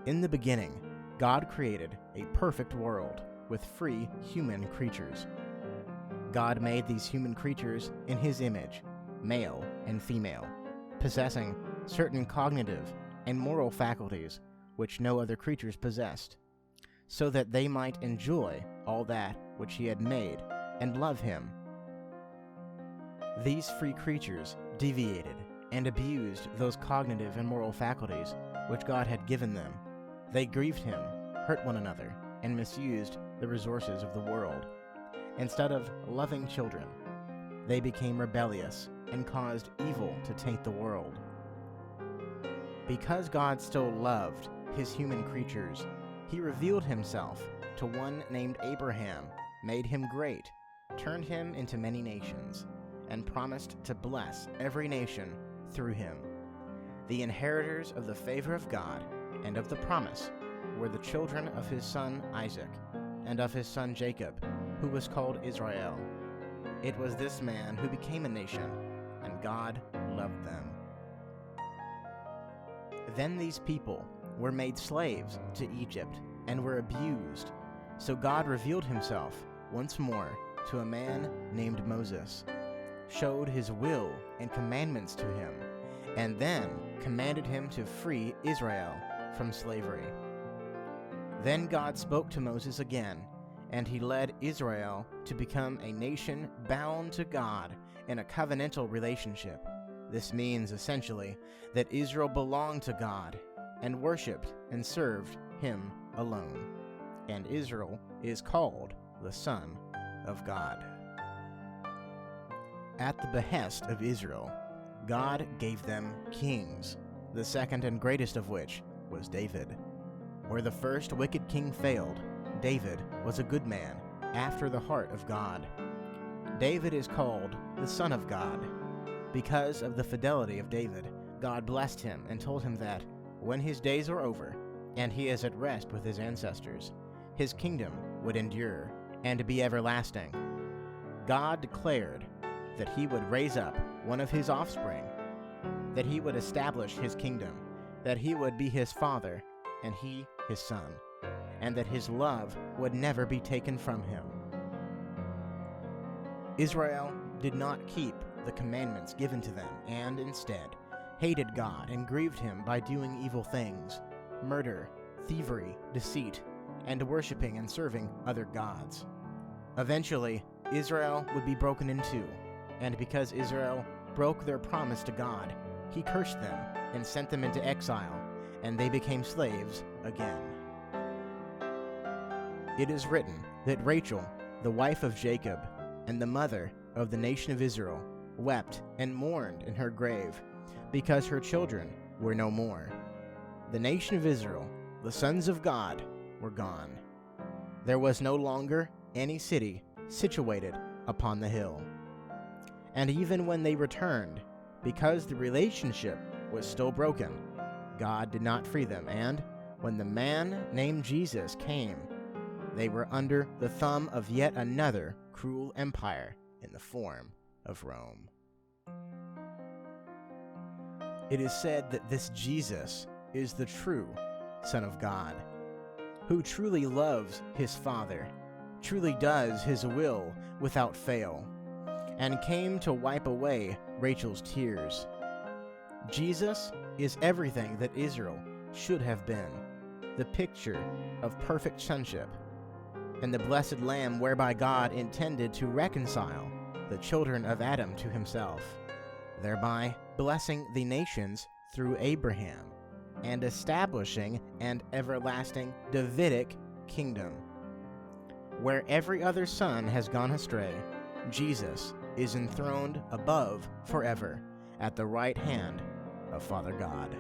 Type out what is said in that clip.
In the beginning, God created a perfect world with free human creatures. God made these human creatures in His image, male and female, possessing certain cognitive and moral faculties which no other creatures possessed, so that they might enjoy all that which He had made and love Him. These free creatures deviated and abused those cognitive and moral faculties which God had given them. They grieved Him, hurt one another, and misused the resources of the world. Instead of loving children, they became rebellious and caused evil to taint the world. Because God still loved His human creatures, He revealed Himself to one named Abraham, made him great, turned him into many nations, and promised to bless every nation through him. The inheritors of the favor of God and of the promise were the children of His son Isaac, and of his son Jacob, who was called Israel. It was this man who became a nation, and God loved them. Then these people were made slaves to Egypt and were abused. So God revealed Himself once more to a man named Moses, showed His will and commandments to him, and then commanded him to free Israel from slavery. Then God spoke to Moses again, and he led Israel to become a nation bound to God in a covenantal relationship. This means essentially that Israel belonged to God and worshipped and served Him alone. And Israel is called the Son of God. At the behest of Israel, God gave them kings, the second and greatest of which was David. Where the first wicked king failed, David was a good man, after the heart of God. David is called the Son of God. Because of the fidelity of David, God blessed him and told him that, when his days are over, and he is at rest with his ancestors, his kingdom would endure and be everlasting. God declared that He would raise up one of his offspring, that He would establish His kingdom, that He would be his father, and he his son, and that His love would never be taken from him. Israel did not keep the commandments given to them, and instead hated God and grieved Him by doing evil things, murder, thievery, deceit, and worshiping and serving other gods. Eventually, Israel would be broken in two, and because Israel broke their promise to God, He cursed them and sent them into exile, and they became slaves again. It is written that Rachel, the wife of Jacob, and the mother of the nation of Israel, wept and mourned in her grave, because her children were no more. The nation of Israel, the sons of God, were gone. There was no longer any city situated upon the hill. And even when they returned, because the relationship was still broken, God did not free them, and when the man named Jesus came, they were under the thumb of yet another cruel empire in the form of Rome. It is said that this Jesus is the true Son of God, who truly loves His Father, truly does His will without fail, and came to wipe away Rachel's tears. Jesus is everything that Israel should have been, the picture of perfect sonship, and the blessed Lamb whereby God intended to reconcile the children of Adam to Himself, thereby blessing the nations through Abraham, and establishing an everlasting Davidic kingdom. Where every other son has gone astray, Jesus is enthroned above forever at the right hand of Father God.